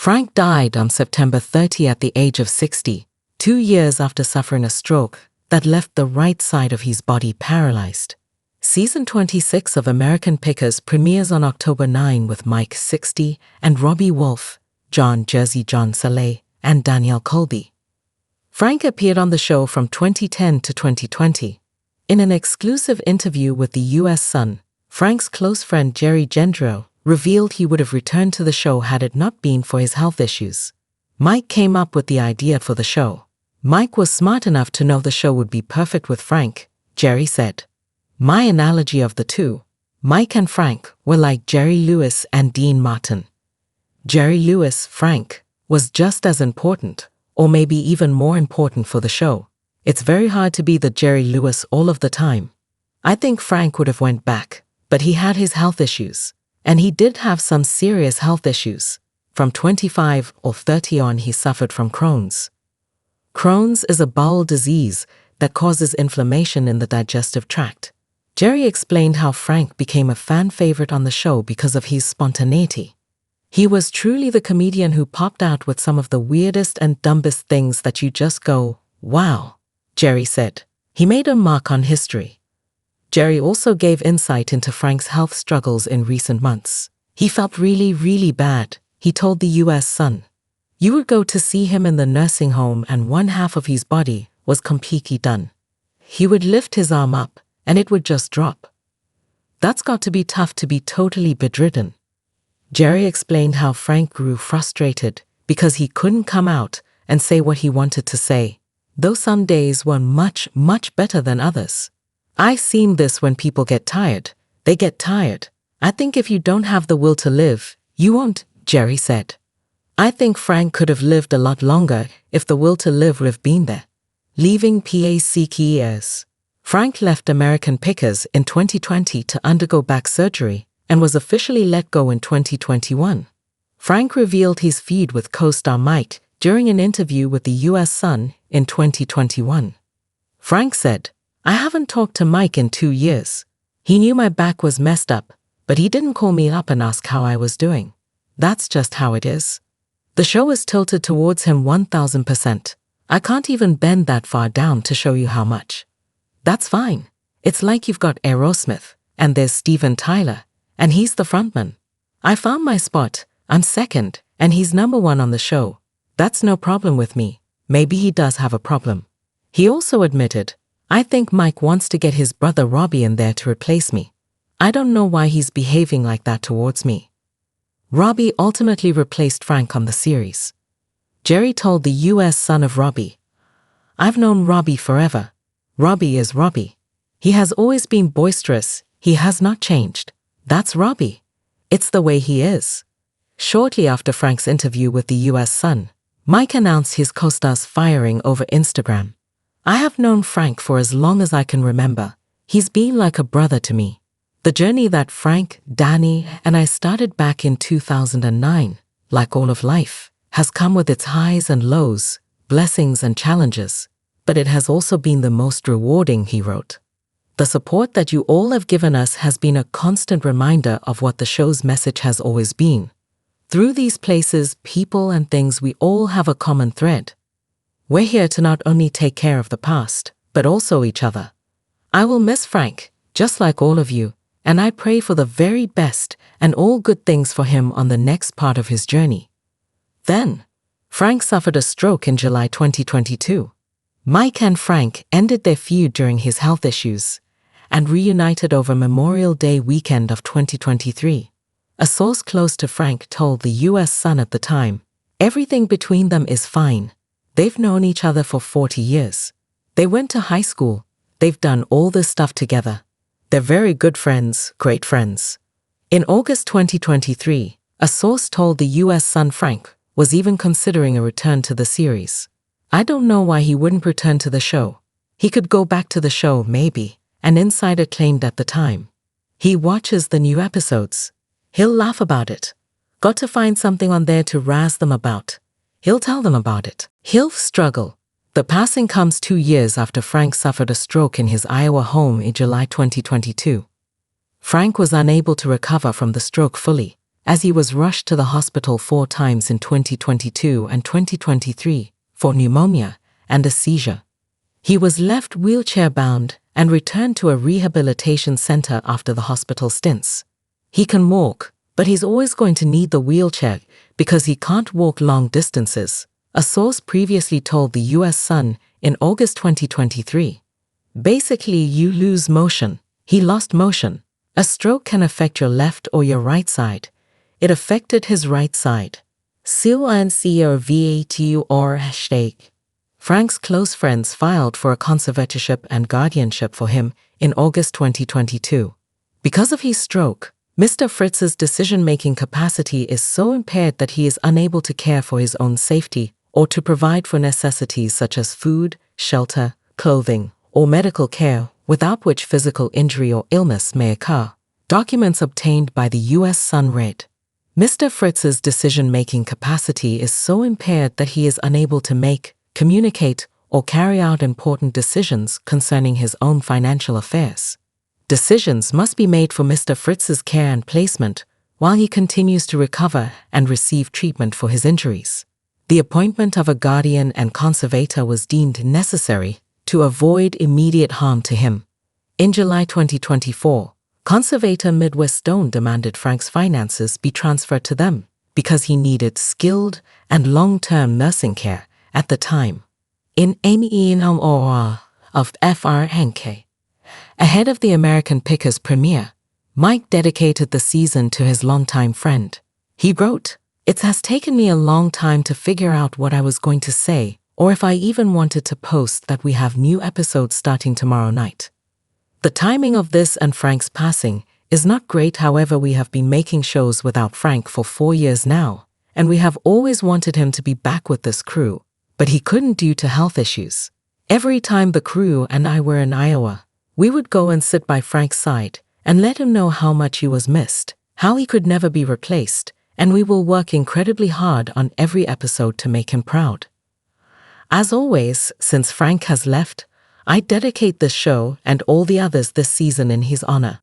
Frank died on September 30 at the age of 60, 2 years after suffering a stroke that left the right side of his body paralyzed. Season 26 of American Pickers premieres on October 9 with Mike 60 and Robbie Wolfe, John Jersey John Saleh, and Danielle Colby. Frank appeared on the show from 2010 to 2020. In an exclusive interview with the U.S. Sun, Frank's close friend Jerry Gendreau revealed he would have returned to the show had it not been for his health issues. Mike came up with the idea for the show. Mike was smart enough to know the show would be perfect with Frank, Jerry said. My analogy of the two, Mike and Frank, were like Jerry Lewis and Dean Martin. Jerry Lewis, Frank, was just as important, or maybe even more important for the show. It's very hard to be the Jerry Lewis all of the time. I think Frank would have went back, but he had his health issues. And he did have some serious health issues. From 25 or 30 on, he suffered from Crohn's. Crohn's is a bowel disease that causes inflammation in the digestive tract. Jerry explained how Frank became a fan favorite on the show because of his spontaneity. He was truly the comedian who popped out with some of the weirdest and dumbest things that you just go, wow, Jerry said. He made a mark on history. Jerry also gave insight into Frank's health struggles in recent months. He felt really, really bad, he told the U.S. Sun. You would go to see him in the nursing home and one half of his body was completely done. He would lift his arm up and it would just drop. That's got to be tough to be totally bedridden. Jerry explained how Frank grew frustrated because he couldn't come out and say what he wanted to say, though some days were much, much better than others. I've seen this when people get tired. They get tired. I think if you don't have the will to live, you won't, Jerry said. I think Frank could have lived a lot longer if the will to live would have been there. Leaving PACKES. Frank left American Pickers in 2020 to undergo back surgery and was officially let go in 2021. Frank revealed his feud with co-star Mike during an interview with the U.S. Sun in 2021. Frank said, I haven't talked to Mike in 2 years. He knew my back was messed up, but he didn't call me up and ask how I was doing. That's just how it is. The show is tilted towards him 1000%. I can't even bend that far down to show you how much. That's fine. It's like you've got Aerosmith, and there's Steven Tyler, and he's the frontman. I found my spot, I'm second, and he's number one on the show. That's no problem with me. Maybe he does have a problem. He also admitted, I think Mike wants to get his brother Robbie in there to replace me. I don't know why he's behaving like that towards me. Robbie ultimately replaced Frank on the series. Jerry told the U.S. Son of Robbie, I've known Robbie forever. Robbie is Robbie. He has always been boisterous. He has not changed. That's Robbie. It's the way he is. Shortly after Frank's interview with the U.S. Sun, Mike announced his co-star's firing over Instagram. I have known Frank for as long as I can remember. He's been like a brother to me. The journey that Frank, Danny, and I started back in 2009, like all of life, has come with its highs and lows, blessings and challenges, but it has also been the most rewarding, he wrote. The support that you all have given us has been a constant reminder of what the show's message has always been. Through these places, people and things, we all have a common thread. We're here to not only take care of the past, but also each other. I will miss Frank, just like all of you, and I pray for the very best and all good things for him on the next part of his journey. Then, Frank suffered a stroke in July 2022. Mike and Frank ended their feud during his health issues and reunited over Memorial Day weekend of 2023. A source close to Frank told the U.S. Sun at the time, everything between them is fine. They've known each other for 40 years. They went to high school. They've done all this stuff together. They're very good friends, great friends. In August 2023, a source told the U.S. Sun Frank was even considering a return to the series. I don't know why he wouldn't return to the show. He could go back to the show, maybe, an insider claimed at the time. He watches the new episodes. He'll laugh about it. Got to find something on there to razz them about. He'll tell them about it. He'll struggle. The passing comes 2 years after Frank suffered a stroke in his Iowa home in July 2022. Frank was unable to recover from the stroke fully, as he was rushed to the hospital 4 times in 2022 and 2023 for pneumonia and a seizure. He was left wheelchair-bound and returned to a rehabilitation center after the hospital stints. He can walk, but he's always going to need the wheelchair because he can't walk long distances, a source previously told the U.S. Sun in August 2023. Basically, you lose motion. He lost motion. A stroke can affect your left or your right side. It affected his right side. Frank's close friends filed for a conservatorship and guardianship for him in August 2022. Because of his stroke, Mr. Fritz's decision-making capacity is so impaired that he is unable to care for his own safety or to provide for necessities such as food, shelter, clothing, or medical care, without which physical injury or illness may occur. Documents obtained by the U.S. Sun read, Mr. Fritz's decision-making capacity is so impaired that he is unable to make, communicate, or carry out important decisions concerning his own financial affairs. Decisions must be made for Mr. Fritz's care and placement while he continues to recover and receive treatment for his injuries. The appointment of a guardian and conservator was deemed necessary to avoid immediate harm to him. In July 2024, Conservator Midwest Stone demanded Frank's finances be transferred to them because he needed skilled and long-term nursing care at the time. In of FRNK, ahead of the American Pickers premiere, Mike dedicated the season to his longtime friend. He wrote, "It has taken me a long time to figure out what I was going to say, or if I even wanted to post that we have new episodes starting tomorrow night. The timing of this and Frank's passing is not great. However, we have been making shows without Frank for 4 years now, and we have always wanted him to be back with this crew, but he couldn't due to health issues. Every time the crew and I were in Iowa, we would go and sit by Frank's side and let him know how much he was missed, how he could never be replaced, and we will work incredibly hard on every episode to make him proud. As always, since Frank has left, I dedicate this show and all the others this season in his honor.